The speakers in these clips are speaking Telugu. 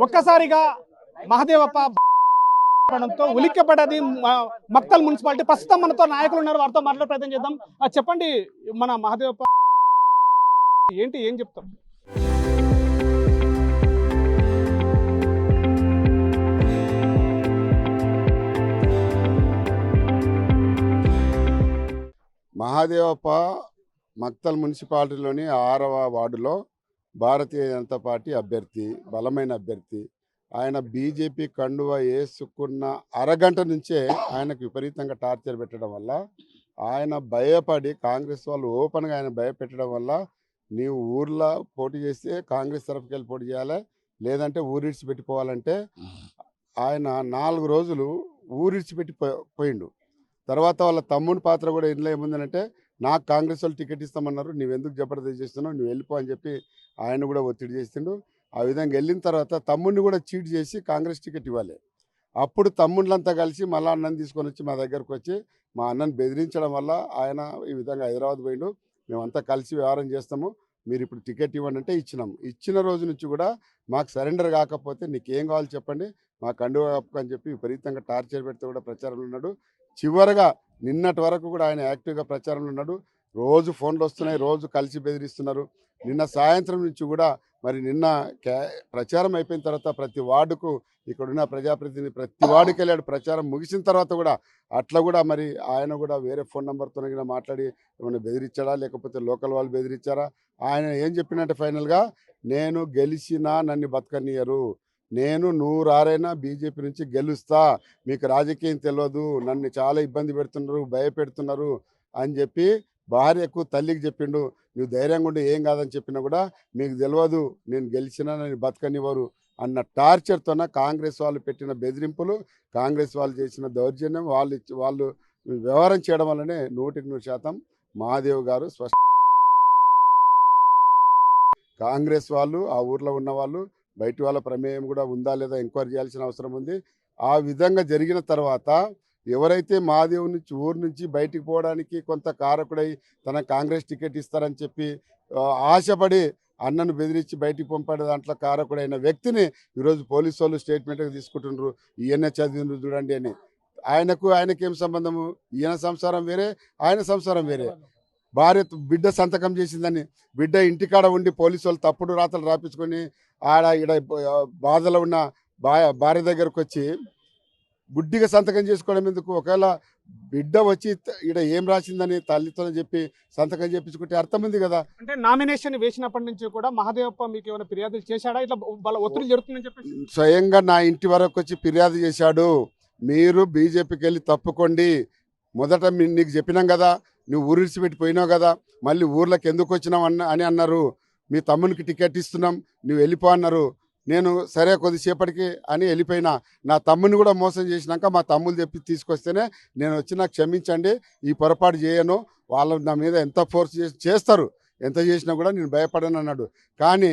ఒక్కసారిగా మహదేవప్ప తో ఉలిక్కిపడ్డది మక్తల్ మున్సిపాలిటీ. ప్రస్తుతం మనతో నాయకులు ఉన్నారు, వారితో మాట్లాడే ప్రయత్నం చేద్దాం. చెప్పండి, మన మహదేవప్ప ఏంటి, ఏం చెప్తాం? మహదేవప్ప మక్తల్ మున్సిపాలిటీలోని 6వ వార్డులో భారతీయ జనతా పార్టీ అభ్యర్థి, బలమైన అభ్యర్థి. ఆయన బీజేపీ కండువా వేసుకున్న అరగంట నుంచే ఆయనకు విపరీతంగా టార్చర్ పెట్టడం వల్ల ఆయన భయపడి, కాంగ్రెస్ వాళ్ళు ఓపెన్గా ఆయన భయపెట్టడం వల్ల, నీవు ఊర్లో పోటీ చేస్తే కాంగ్రెస్ తరఫుకి వెళ్ళి పోటీ చేయాలి, లేదంటే ఊరిడిచి పెట్టిపోవాలంటే ఆయన 4 రోజులు ఊరిడిచిపెట్టి పోయిండు. తర్వాత వాళ్ళ తమ్ముని పాత్ర కూడా ఇందులో ఏముందనంటే, నాకు కాంగ్రెస్ వాళ్ళు టికెట్ ఇస్తామన్నారు, నువ్వెందుకు జబర్దస్త్ చేస్తున్నావు, నువ్వు వెళ్ళిపో అని చెప్పి ఆయన కూడా ఒత్తిడి చేసిండు. ఆ విధంగా వెళ్ళిన తర్వాత తమ్ముడిని కూడా చీట్ చేసి కాంగ్రెస్ టికెట్ ఇవ్వాలి. అప్పుడు తమ్ముళ్ళంతా కలిసి మళ్ళా అన్నని తీసుకొని వచ్చి మా దగ్గరకు వచ్చి మా అన్నని బెదిరించడం వల్ల ఆయన ఈ విధంగా హైదరాబాద్ పోయిండు. మేమంతా కలిసి వ్యవహారం చేస్తాము, మీరు ఇప్పుడు టికెట్ ఇవ్వండి అంటే ఇచ్చినాము. ఇచ్చిన రోజు నుంచి కూడా మాకు సరెండర్ కాకపోతే నీకేం కావాలో చెప్పండి, మా కండువా అని చెప్పి విపరీతంగా టార్చర్ పెడితే కూడా ప్రచారంలో ఉన్నాడు. చివరగా నిన్నటి వరకు కూడా ఆయన యాక్టివ్గా ప్రచారంలో ఉన్నాడు. రోజు ఫోన్లు వస్తున్నాయి, రోజు కలిసి బెదిరిస్తున్నారు. నిన్న సాయంత్రం నుంచి కూడా మరి నిన్న ప్రచారం అయిపోయిన తర్వాత ప్రతి వార్డుకు ఇక్కడున్న ప్రజాప్రతినిధి ప్రతి వార్డుకి వెళ్ళాడు. ప్రచారం ముగిసిన తర్వాత కూడా అట్లా కూడా మరి ఆయన కూడా వేరే ఫోన్ నెంబర్తో మాట్లాడి ఏమైనా బెదిరించాడా, లేకపోతే లోకల్ వాళ్ళు బెదిరించారా? ఆయన ఏం చెప్పినట్టే ఫైనల్గా, నేను గెలిచినా నన్ను బతకనియరు, నేను 100 బీజేపీ నుంచి గెలుస్తా, మీకు రాజకీయం తెలియదు, నన్ను చాలా ఇబ్బంది పెడుతున్నారు, భయపెడుతున్నారు అని చెప్పి భార్యకు తల్లికి చెప్పిండు. నువ్వు ధైర్యంగా ఉండి ఏం కాదని చెప్పినా కూడా మీకు తెలియదు, నేను గెలిచినా నన్ను బతకనివ్వరు అన్న టార్చర్తోన కాంగ్రెస్ వాళ్ళు పెట్టిన బెదిరింపులు, కాంగ్రెస్ వాళ్ళు చేసిన దౌర్జన్యం, వాళ్ళు వ్యవహారం చేయడం వల్లనే 100% మహాదేవ్ గారు కాంగ్రెస్ వాళ్ళు, ఆ ఊర్లో ఉన్న వాళ్ళు, బయట వాళ్ళ ప్రమేయం కూడా ఉందా లేదా ఎంక్వైరీ చేయాల్సిన అవసరం ఉంది. ఆ విధంగా జరిగిన తర్వాత ఎవరైతే మహాదేవ్ నుంచి ఊరు నుంచి బయటికి పోవడానికి కొంత కారకుడై తన కాంగ్రెస్ టికెట్ ఇస్తారని చెప్పి ఆశపడి అన్నను బెదిరించి బయటికి పంపడే దాంట్లో కారకుడైన వ్యక్తిని ఈరోజు పోలీసు వాళ్ళు స్టేట్మెంట్గా తీసుకుంటున్నారు. ఈయన చదివిండ్రు చూడండి అని. ఆయనకేం సంబంధము? ఈయన సంసారం వేరే, ఆయన సంసారం వేరే. భార్య బిడ్డ సంతకం చేసిందని బిడ్డ ఇంటికాడ ఉండి పోలీసు వాళ్ళు తప్పుడు రాతలు రాపించుకొని ఈడ బాధలో ఉన్న భార్య దగ్గరకు వచ్చి గుడ్డిగా సంతకం చేసుకోవడం ఎందుకు? ఒకవేళ బిడ్డ వచ్చి ఈడ ఏం రాసిందని తల్లితో చెప్పి సంతకం చేపించుకుంటే అర్థం ఉంది కదా. అంటే నామినేషన్ వేసినప్పటి నుంచి కూడా మహదేవప్ప మీకు ఏమైనా ఫిర్యాదులు చేశాడా, ఇట్లా వాళ్ళ ఒత్తిడి జరుగుతుందని చెప్పి? స్వయంగా నా ఇంటి వరకు వచ్చి ఫిర్యాదు చేశాడు. మీరు బీజేపీకి వెళ్ళి తప్పుకోండి, మొదట నీకు చెప్పినాం కదా, నువ్వు ఊరిడిచి పెట్టిపోయినావు కదా, మళ్ళీ ఊర్లోకి ఎందుకు వచ్చినావు అని అన్నారు. మీ తమ్మునికి టికెట్ ఇస్తున్నాం, నువ్వు వెళ్ళిపో అన్నారు. నేను సరే కొద్దిసేపటికి అని వెళ్ళిపోయినా. నా తమ్ముని కూడా మోసం చేసినాక మా తమ్ములు చెప్పి తీసుకొస్తేనే నేను వచ్చి, నాకు క్షమించండి, ఈ పొరపాటు చేయను, వాళ్ళు నా మీద ఎంత ఫోర్స్ చేస్తారు, ఎంత చేసినా కూడా నేను భయపడను అన్నాడు. కానీ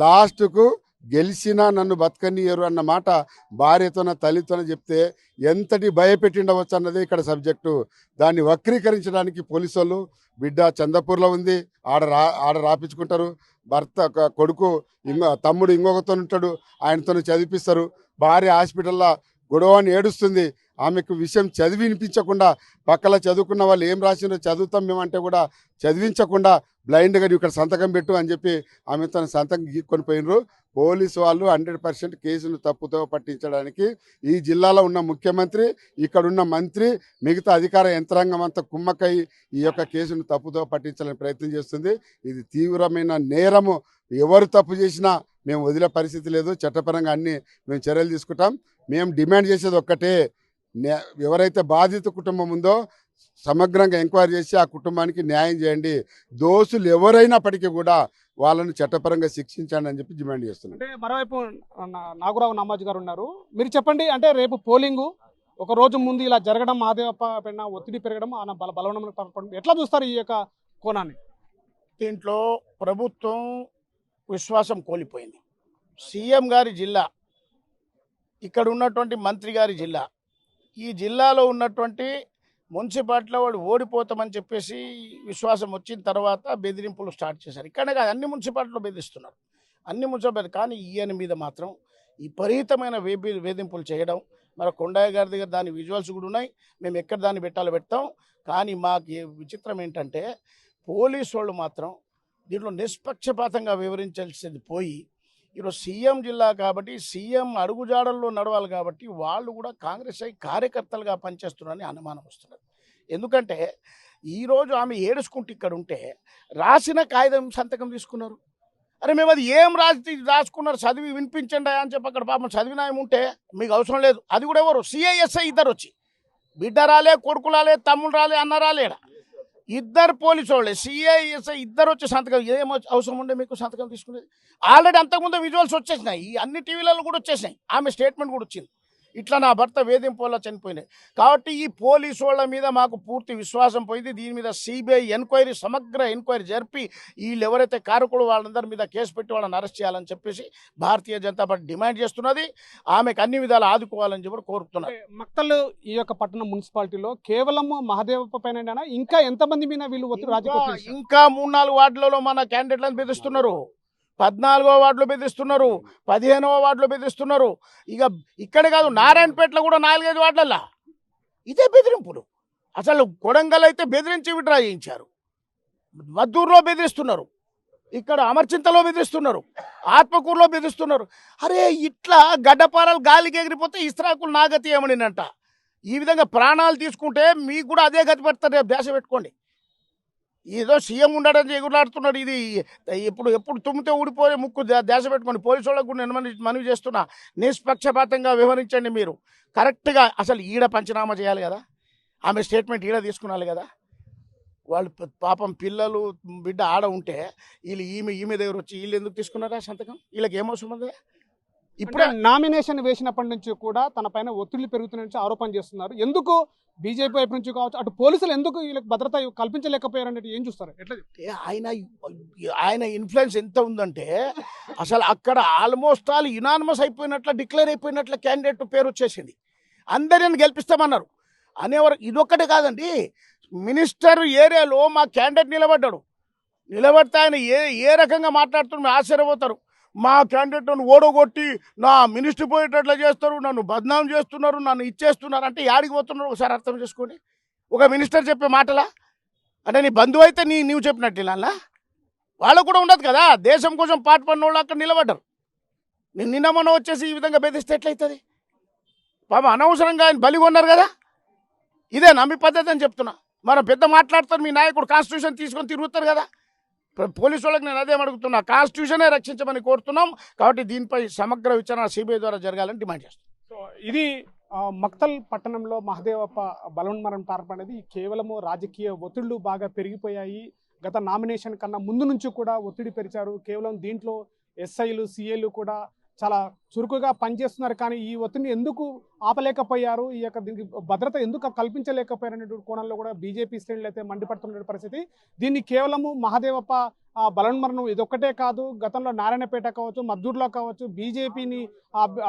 లాస్ట్కు గెలిచినా నన్ను బతకనియరు అన్న మాట భార్యతోన తల్లితోనే చెప్తే ఎంతటి భయపెట్టిండవచ్చు అన్నదే ఇక్కడ సబ్జెక్టు. దాన్ని వక్రీకరించడానికి పోలీసు వాళ్ళు, బిడ్డ చందపూర్లో ఉంది, ఆడ రాపించుకుంటారు, భర్త కొడుకు తమ్ముడు ఇంకొకతో ఉంటాడు, ఆయనతో చదివిపిస్తారు. భార్య హాస్పిటల్లో గొడవని ఏడుస్తుంది, ఆమెకు విషయం చదివి వినిపించకుండా పక్కల చదువుకున్న వాళ్ళు ఏం రాసిందో చదువుతాం మేమంటే కూడా చదివించకుండా బ్లైండ్గా నువ్వు ఇక్కడ సంతకం పెట్టు అని చెప్పి ఆమె సంతకం గీక్కొని పోయినరు. పోలీసు వాళ్ళు 100% కేసును తప్పుతో పట్టించడానికి ఈ జిల్లాలో ఉన్న ముఖ్యమంత్రి, ఇక్కడున్న మంత్రి, మిగతా అధికార యంత్రాంగం అంతా కుమ్మక్కై ఈ యొక్క కేసును తప్పుతో పట్టించాలని ప్రయత్నం చేస్తుంది. ఇది తీవ్రమైన నేరము. ఎవరు తప్పు చేసినా మేము వదిలే పరిస్థితి లేదు. చట్టపరంగా అన్ని మేము చర్యలు తీసుకుంటాం. మేము డిమాండ్ చేసేది ఒక్కటే, ఎవరైతే బాధిత కుటుంబం ఉందో సమగ్రంగా ఎంక్వైరీ చేసి ఆ కుటుంబానికి న్యాయం చేయండి. దోషులు ఎవరైనప్పటికీ కూడా వాళ్ళని చట్టపరంగా శిక్షించండి అని చెప్పి డిమాండ్ చేస్తున్నాం. అంటే మరోవైపు నాగరావు నామాజు గారు ఉన్నారు, మీరు చెప్పండి. అంటే రేపు పోలింగు ఒక రోజు ముందు ఇలా జరగడం, మహదేవప్ప పైన ఒత్తిడి పెరగడం, బలవనం ఎట్లా చూస్తారు ఈ యొక్క కోణాన్ని? దీంట్లో ప్రభుత్వం విశ్వాసం కోల్పోయింది. సీఎం గారి జిల్లా, ఇక్కడ ఉన్నటువంటి మంత్రి గారి జిల్లా, ఈ జిల్లాలో ఉన్నటువంటి మున్సిపాలిటీలో వాడు ఓడిపోతామని చెప్పేసి విశ్వాసం వచ్చిన తర్వాత బెదిరింపులు స్టార్ట్ చేశారు. ఇక్కడనే కాదు, అన్ని మున్సిపాలిటీలో బెదిరిస్తున్నారు, అన్ని మున్సిపాలిటీ. కానీ ఈయన మీద మాత్రం విపరీతమైన వేధింపులు చేయడం. మరి కొండయ్య గారి దగ్గర దాని విజువల్స్ కూడా ఉన్నాయి, మేము ఎక్కడ దాన్ని పెట్టాలో పెడతాం. కానీ మాకు విచిత్రం ఏంటంటే పోలీసు వాళ్ళు మాత్రం దీంట్లో నిష్పక్షపాతంగా వివరించాల్సింది పోయి ఈరోజు సీఎం జిల్లా కాబట్టి సీఎం అడుగుజాడల్లో నడవాలి కాబట్టి వాళ్ళు కూడా కాంగ్రెస్ కార్యకర్తలుగా పనిచేస్తున్నారని అనుమానం వస్తున్నది. ఎందుకంటే ఈరోజు ఆమె ఏడుచుకుంటూ ఇక్కడ ఉంటే రాసిన కాగితం సంతకం తీసుకున్నారు. అరే మేము అది ఏం రాసుకున్నారు చదివి వినిపించండి అని చెప్పి అక్కడ పాపం చదివిన ఆయన ఉంటే మీకు అవసరం లేదు. అది కూడా ఎవరు సిఐఎస్ఐ ఇద్దరు వచ్చి, బిడ్డ రాలే, కొడుకు రాలే, తమ్ముడు రాలే, అన్న రాలేడా, ఇద్దరు పోలీసు వాళ్ళే సిఐఎస్ఐ ఇద్దరు వచ్చి సంతకం ఏం అవసరం ఉండే మీకు సంతకం తీసుకునేది? ఆల్రెడీ అంతకుముందు విజువల్స్ వచ్చేసినాయి, ఈ అన్ని టీవీలలో కూడా వచ్చేసినాయి, ఆమె స్టేట్మెంట్ కూడా వచ్చింది. ఇట్లా నా భర్త వేధింపు వల్ల చనిపోయినాయి. కాబట్టి ఈ పోలీసు వాళ్ళ మీద మాకు పూర్తి విశ్వాసం పోయింది. దీని మీద సిబిఐ ఎంక్వైరీ, సమగ్ర ఎంక్వైరీ జరిపి వీళ్ళు ఎవరైతే కారకులు వాళ్ళందరి మీద కేసు పెట్టి వాళ్ళని అరెస్ట్ చేయాలని చెప్పేసి భారతీయ జనతా పార్టీ డిమాండ్ చేస్తున్నది. ఆమెకు అన్ని విధాలు ఆదుకోవాలని చెప్పి కోరుతున్నారు. మక్తల్ ఈ యొక్క పట్టణ మున్సిపాలిటీలో కేవలం మహదేవప్ప పైన ఇంకా ఎంతమంది మీద వీళ్ళు ఇంకా 3-4 వార్డులలో మన క్యాండిడేట్లను బెదిరిస్తున్నారు. 14వ వార్డులో బెదిరిస్తున్నారు, 15వ వార్డులో బెదిరిస్తున్నారు. ఇక ఇక్కడ కాదు, నారాయణపేటలో కూడా 4-5 వార్డులల్లో ఇదే బెదిరింపులు. అసలు కొడంగల్ అయితే బెదిరించి విడ్రా చేయించారు, మద్దూరులో బెదిరిస్తున్నారు, ఇక్కడ అమర్చింతలో బెదిరిస్తున్నారు, ఆత్మకూరులో బెదిరిస్తున్నారు. అరే ఇట్లా గడ్డపారాలు గాలికి ఎగిరిపోతే ఇస్త్రాకులు నాగతి ఏమనినంట. ఈ విధంగా ప్రాణాలు తీసుకుంటే మీకు కూడా అదే గతి పడతారు. రేపు దేశ పెట్టుకోండి. ఏదో సీఎం ఉండడం ఎగురులాడుతున్నాడు. ఇది ఎప్పుడు తుమ్మితే ఊడిపోయే ముక్కు దేశ పెట్టుకోండి. పోలీసు వాళ్ళకు కూడా నేను మనవి చేస్తున్నా, నిష్పక్షపాతంగా వ్యవహరించండి. మీరు కరెక్ట్గా అసలు ఈడ పంచనామా చేయాలి కదా, ఆమె స్టేట్మెంట్ ఈడ తీసుకున్నాలి కదా. వాళ్ళు పాపం పిల్లలు బిడ్డ ఆడ ఉంటే వీళ్ళు ఈమె దగ్గర వచ్చి వీళ్ళు ఎందుకు తీసుకున్నారా సంతకం? వీళ్ళకి ఏమవసరం ఉంది? ఇప్పుడే నామినేషన్ వేసినప్పటి నుంచి కూడా తన పైన ఒత్తిళ్లు పెరుగుతున్న ఆరోపణ చేస్తున్నారు. ఎందుకు బీజేపీ వైపు నుంచి కావచ్చు, అటు పోలీసులు ఎందుకు వీళ్ళకి భద్రత కల్పించలేకపోయారు అనేది ఏం చూస్తారు? ఎట్లా ఆయన ఇన్ఫ్లుయెన్స్ ఎంత ఉందంటే అసలు అక్కడ ఆల్మోస్ట్ ఆల్ యునానిమస్ అయిపోయినట్ల, డిక్లేర్ అయిపోయినట్ల క్యాండిడేట్ పేరు వచ్చేసింది. అందరిని గెలిపిస్తామన్నారు అనేవారు. ఇదొక్కటే కాదండి, మినిస్టర్ ఏరియాలో మా క్యాండిడేట్ నిలబడితే ఆయన ఏ రకంగా మాట్లాడుతున్నారు ఆశ్చర్యపోతారు. మా క్యాండిడేట్ను ఓడగొట్టి నా మినిస్టర్ పోయేటట్లా చేస్తారు, నన్ను బద్నాం చేస్తున్నారు, నన్ను ఇచ్చేస్తున్నారు అంటే యాడికి పోతున్నారు ఒకసారి అర్థం చేసుకోండి. ఒక మినిస్టర్ చెప్పే మాటలా? అంటే నీ బంధువు అయితే నీవు చెప్పినట్టు ఇలా వాళ్ళకు కూడా ఉండదు కదా. దేశం కోసం పాటుపడిన వాళ్ళు అక్కడ నిలబడ్డారు. నిన్న మొన్న వచ్చేసి ఈ విధంగా బెదిరిస్తే ఎట్లయితుంది? పాప అనవసరంగా ఆయన బలి కొన్నారు కదా. ఇదే నమ్మి పద్ధతి అని చెప్తున్నా. మనం పెద్ద మాట్లాడతారు, మీ నాయకుడు కాన్స్టిట్యూషన్ తీసుకొని తిరుగుతారు కదా. పోలీసు వాళ్ళకి నేను అదే అడుగుతున్నా, కాన్స్టిట్యూషనే రక్షించమని కోరుతున్నాం. కాబట్టి దీనిపై సమగ్ర విచారణ సిబిఐ ద్వారా జరగాలని డిమాండ్ చేస్తాం. సో ఇది మక్తల్ పట్టణంలో మహదేవప్ప బలవన్మరణం పాల్పడేది కేవలము రాజకీయ ఒత్తిళ్లు బాగా పెరిగిపోయాయి. గత నామినేషన్ కన్నా ముందు నుంచి కూడా ఒత్తిడి పెరిచారు. కేవలం దీంట్లో ఎస్ఐలు, సిఐలు కూడా చాలా చురుకుగా పనిచేస్తున్నారు. కానీ ఈ ఒత్తిడిని ఎందుకు ఆపలేకపోయారు, ఈ యొక్క దీనికి భద్రత ఎందుకు కల్పించలేకపోయారు అనే కోణంలో కూడా బీజేపీ శ్రేణులు అయితే మండిపడుతున్న పరిస్థితి. దీన్ని కేవలము మహదేవప్ప బలవన్మరణం ఇదొక్కటే కాదు, గతంలో నారాయణపేట కావచ్చు, మద్దూరులో కావచ్చు, బీజేపీని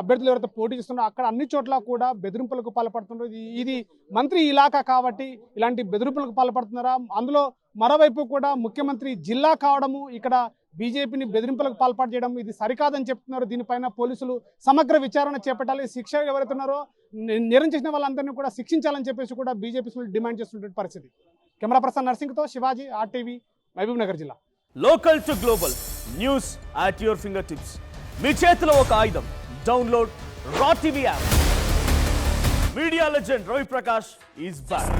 అభ్యర్థులు ఎవరైతే పోటీ చేస్తున్నారో అక్కడ అన్ని చోట్ల కూడా బెదిరింపులకు పాల్పడుతున్నారు. ఇది మంత్రి ఇలాకా కాబట్టి ఇలాంటి బెదిరింపులకు పాల్పడుతున్నారా? అందులో మరోవైపు కూడా ముఖ్యమంత్రి జిల్లా కావడము ఇక్కడ బీజేపీని బెదిరింపులకు పాల్పాటు చేయడం ఇది సరికాదని చెప్తున్నారు. దీనిపైన పోలీసులు సమగ్ర విచారణ చేపట్టాలి, శిక్ష ఎవరైతే ఉన్నారో నేరం చేసిన వాళ్ళందరినీ కూడా శిక్షించాలని చెప్పేసి కూడా బీజేపీ డిమాండ్ చేస్తున్న పరిస్థితి. కెమెరా పర్సన్ నర్సింగ్తో శివాజీ, RTV, మహబూబ్ నగర్ జిల్లా. Local to global news at your finger tips. మీ చేతిలో ఒక ఆయుధం. Download R TV app. Media legend Ravi Prakash is back.